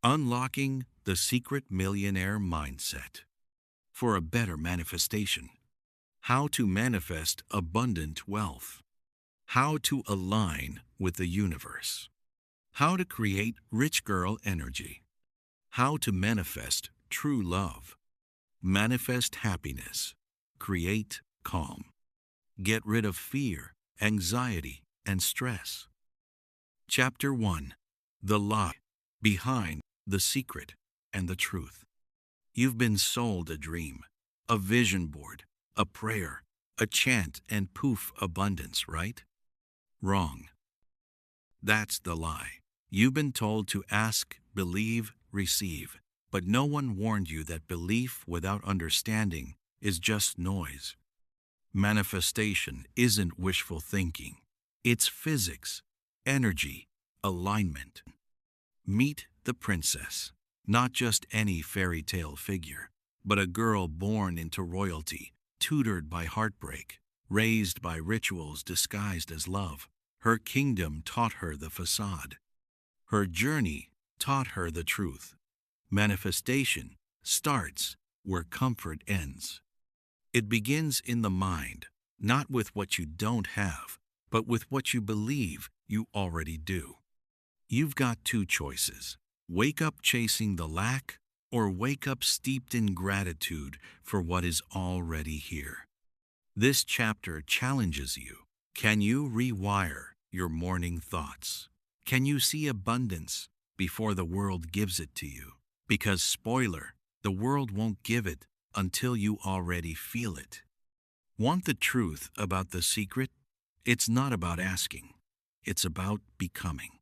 Unlocking the Secret Millionaire Mindset for a better manifestation. How to manifest abundant wealth. How to align with the universe. How to create rich girl energy. How to manifest true love. Manifest happiness. Create calm. Get rid of fear, anxiety, and stress. Chapter 1. The Lie Behind the Secret and the Truth. You've been sold a dream, a vision board, a prayer, a chant, and poof, abundance, right? Wrong. That's the lie. You've been told to ask, believe, receive, but no one warned you that belief without understanding is just noise. Manifestation isn't wishful thinking. It's physics, energy, alignment. Meet the princess, not just any fairy tale figure, but a girl born into royalty, tutored by heartbreak, raised by rituals disguised as love. Her kingdom taught her the facade. Her journey taught her the truth. Manifestation starts where comfort ends. It begins in the mind, not with what you don't have, but with what you believe you already do. You've got two choices. Wake up chasing the lack, or wake up steeped in gratitude for what is already here. This chapter challenges you. Can you rewire your morning thoughts? Can you see abundance before the world gives it to you? Because, spoiler, the world won't give it until you already feel it. Want the truth about the secret? It's not about asking. It's about becoming.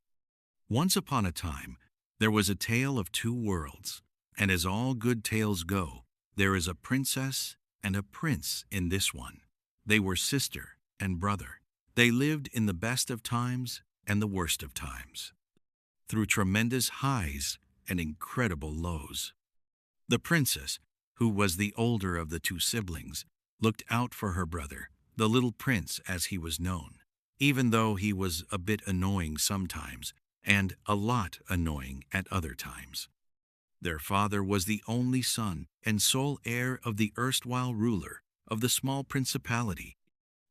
Once upon a time, there was a tale of two worlds, and as all good tales go, there is a princess and a prince in this one. They were sister and brother. They lived in the best of times and the worst of times, through tremendous highs and incredible lows. The princess, who was the older of the two siblings, looked out for her brother, the little prince as he was known, even though he was a bit annoying sometimes and a lot annoying at other times. Their father was the only son and sole heir of the erstwhile ruler of the small principality.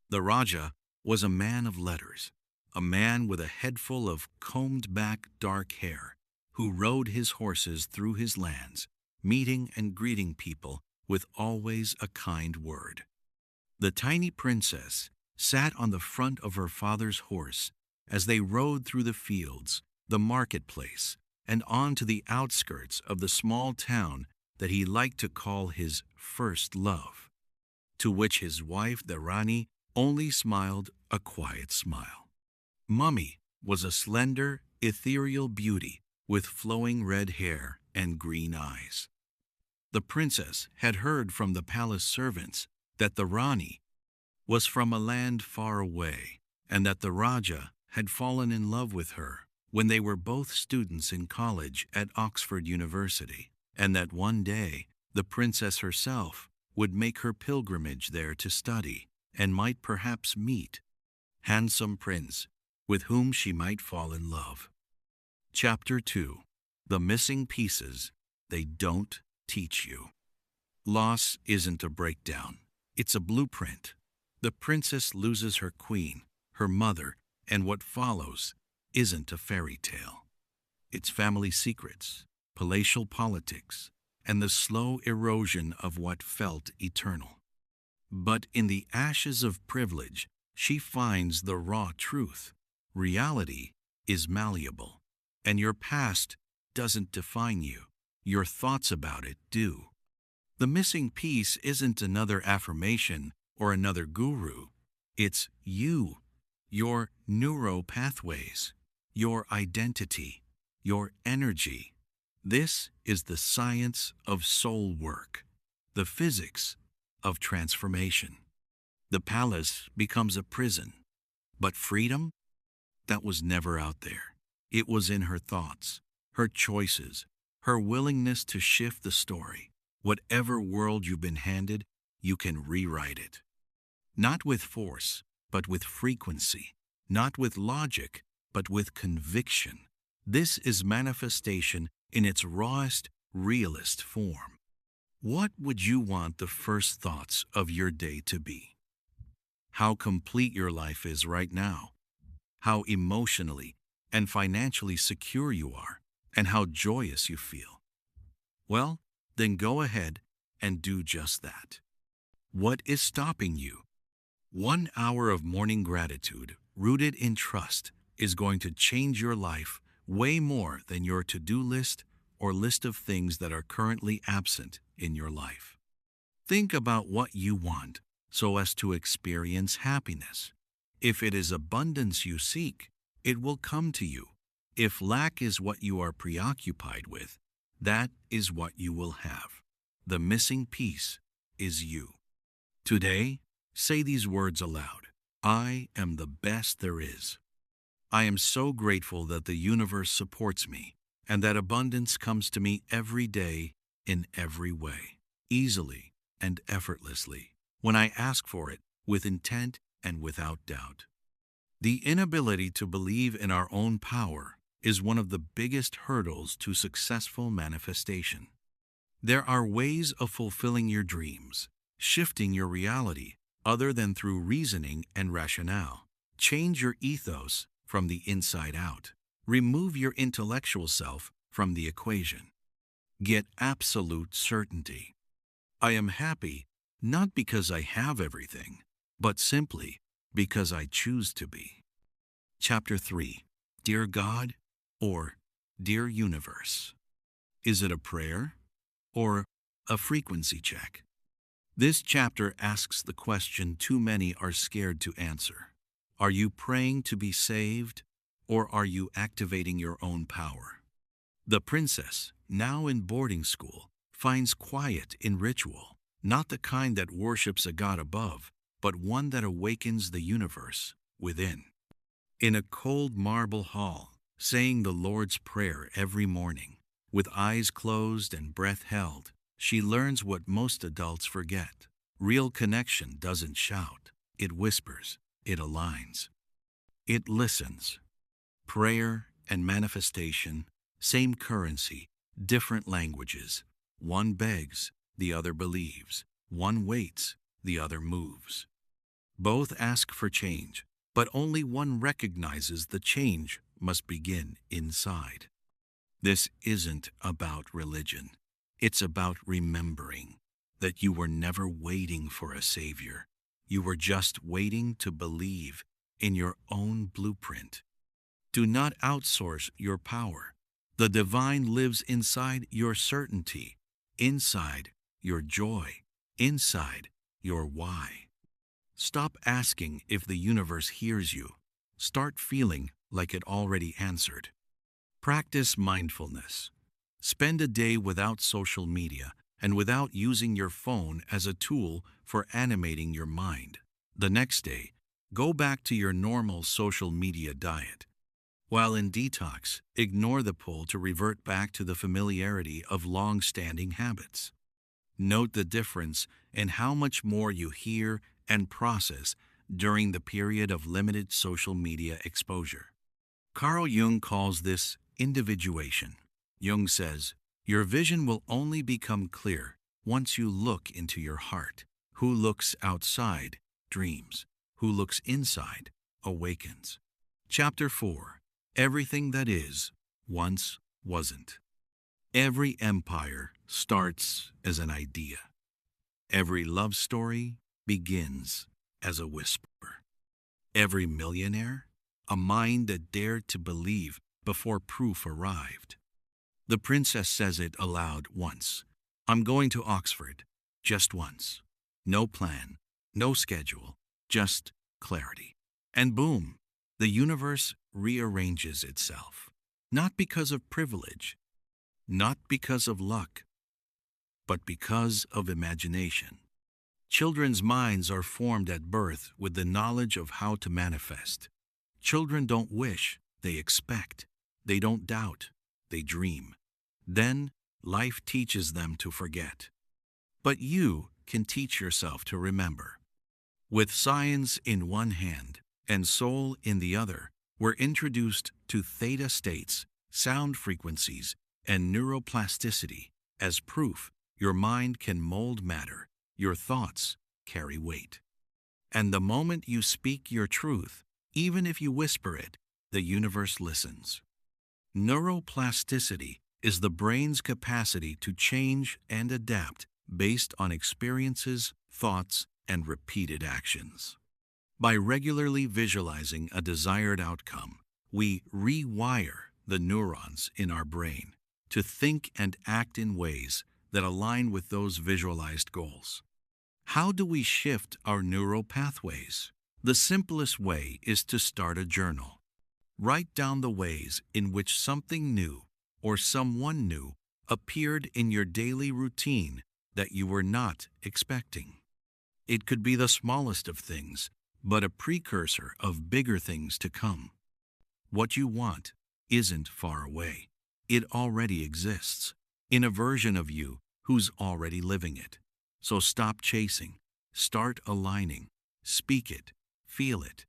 The Raja was a man of letters, a man with a head full of combed-back dark hair, who rode his horses through his lands, meeting and greeting people with always a kind word. The tiny princess sat on the front of her father's horse as they rode through the fields, the marketplace, and on to the outskirts of the small town that he liked to call his first love, to which his wife, the Rani, only smiled a quiet smile. Mummy was a slender, ethereal beauty with flowing red hair and green eyes. The princess had heard from the palace servants that the Rani was from a land far away, and that the Raja had fallen in love with her when they were both students in college at Oxford University, and that one day the princess herself would make her pilgrimage there to study and might perhaps meet handsome prince with whom she might fall in love. Chapter 2. The Missing Pieces They Don't Teach You. Loss isn't a breakdown, it's a blueprint. The princess loses her queen, her mother, and what follows isn't a fairy tale. It's family secrets, palatial politics, and the slow erosion of what felt eternal. But in the ashes of privilege, she finds the raw truth. Reality is malleable, and your past doesn't define you. Your thoughts about it do. The missing piece isn't another affirmation or another guru. It's you, your neuro pathways, your identity, your energy. This is the science of soul work, the physics of transformation. The palace becomes a prison, but freedom? That was never out there. It was in her thoughts, her choices, her willingness to shift the story. Whatever world you've been handed, you can rewrite it. Not with force, but with frequency. Not with logic, but with conviction. This is manifestation in its rawest, realest form. What would you want the first thoughts of your day to be? How complete your life is right now, how emotionally and financially secure you are, and how joyous you feel. Well, then go ahead and do just that. What is stopping you? 1 hour of morning gratitude rooted in trust is going to change your life way more than your to-do list or list of things that are currently absent in your life. Think about what you want so as to experience happiness. If it is abundance you seek, it will come to you. If lack is what you are preoccupied with, that is what you will have. The missing piece is you. Today, say these words aloud. I am the best there is. I am so grateful that the universe supports me and that abundance comes to me every day in every way, easily and effortlessly, when I ask for it with intent and without doubt. The inability to believe in our own power is one of the biggest hurdles to successful manifestation. There are ways of fulfilling your dreams, shifting your reality, other than through reasoning and rationale. Change your ethos from the inside out. Remove your intellectual self from the equation. Get absolute certainty. I am happy not because I have everything, but simply because I choose to be. Chapter 3. Dear God or Dear Universe. Is it a prayer or a frequency check? This chapter asks the question too many are scared to answer. Are you praying to be saved, or are you activating your own power? The princess, now in boarding school, finds quiet in ritual, not the kind that worships a god above, but one that awakens the universe within. In a cold marble hall, saying the Lord's Prayer every morning, with eyes closed and breath held, she learns what most adults forget. Real connection doesn't shout, it whispers, it aligns. It listens. Prayer and manifestation, same currency, different languages. One begs, the other believes. One waits, the other moves. Both ask for change, but only one recognizes the change must begin inside. This isn't about religion. It's about remembering that you were never waiting for a savior. You were just waiting to believe in your own blueprint. Do not outsource your power. The divine lives inside your certainty, inside your joy, inside your why. Stop asking if the universe hears you. Start feeling like it already answered. Practice mindfulness. Spend a day without social media and without using your phone as a tool for animating your mind. The next day, go back to your normal social media diet. While in detox, ignore the pull to revert back to the familiarity of long-standing habits. Note the difference in how much more you hear and process during the period of limited social media exposure. Carl Jung calls this individuation. Jung says, your vision will only become clear once you look into your heart. Who looks outside dreams. Who looks inside awakens. Chapter 4. Everything that is once wasn't. Every empire starts as an idea. Every love story begins as a whisper. Every millionaire, a mind that dared to believe before proof arrived. The princess says it aloud once. I'm going to Oxford, just once. No plan, no schedule, just clarity. And boom, the universe rearranges itself. Not because of privilege, not because of luck, but because of imagination. Children's minds are formed at birth with the knowledge of how to manifest. Children don't wish, they expect. They don't doubt, they dream. Then, life teaches them to forget. But you can teach yourself to remember. With science in one hand and soul in the other, we're introduced to theta states, sound frequencies, and neuroplasticity as proof your mind can mold matter, your thoughts carry weight. And the moment you speak your truth, even if you whisper it, the universe listens. Neuroplasticity is the brain's capacity to change and adapt based on experiences, thoughts, and repeated actions. By regularly visualizing a desired outcome, we rewire the neurons in our brain to think and act in ways that align with those visualized goals. How do we shift our neural pathways? The simplest way is to start a journal. Write down the ways in which something new or someone new appeared in your daily routine that you were not expecting. It could be the smallest of things, but a precursor of bigger things to come. What you want isn't far away. It already exists, in a version of you who's already living it. So stop chasing, start aligning, speak it, feel it.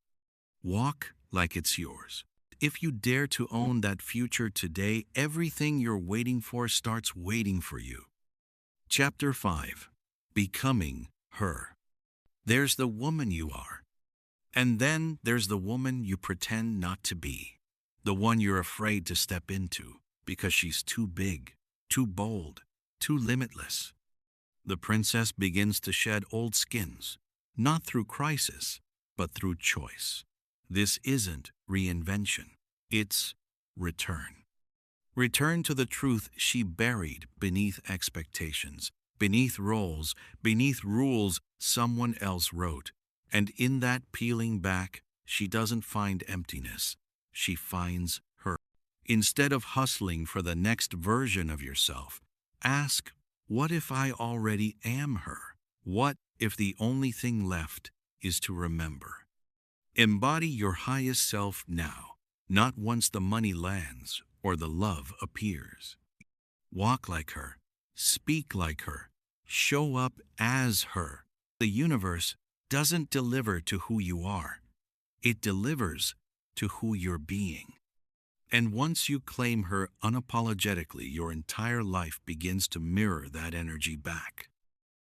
Walk like it's yours. If you dare to own that future today, everything you're waiting for starts waiting for you. Chapter 5. Becoming Her. There's the woman you are. And then there's the woman you pretend not to be. The one you're afraid to step into because she's too big, too bold, too limitless. The princess begins to shed old skins, not through crisis, but through choice. This isn't reinvention, it's return. Return to the truth she buried beneath expectations, beneath roles, beneath rules someone else wrote. And in that peeling back, she doesn't find emptiness, she finds her. Instead of hustling for the next version of yourself, ask, what if I already am her? What if the only thing left is to remember? Embody your highest self now, not once the money lands or the love appears. Walk like her, speak like her, show up as her. The universe doesn't deliver to who you are. It delivers to who you're being. And once you claim her unapologetically, your entire life begins to mirror that energy back.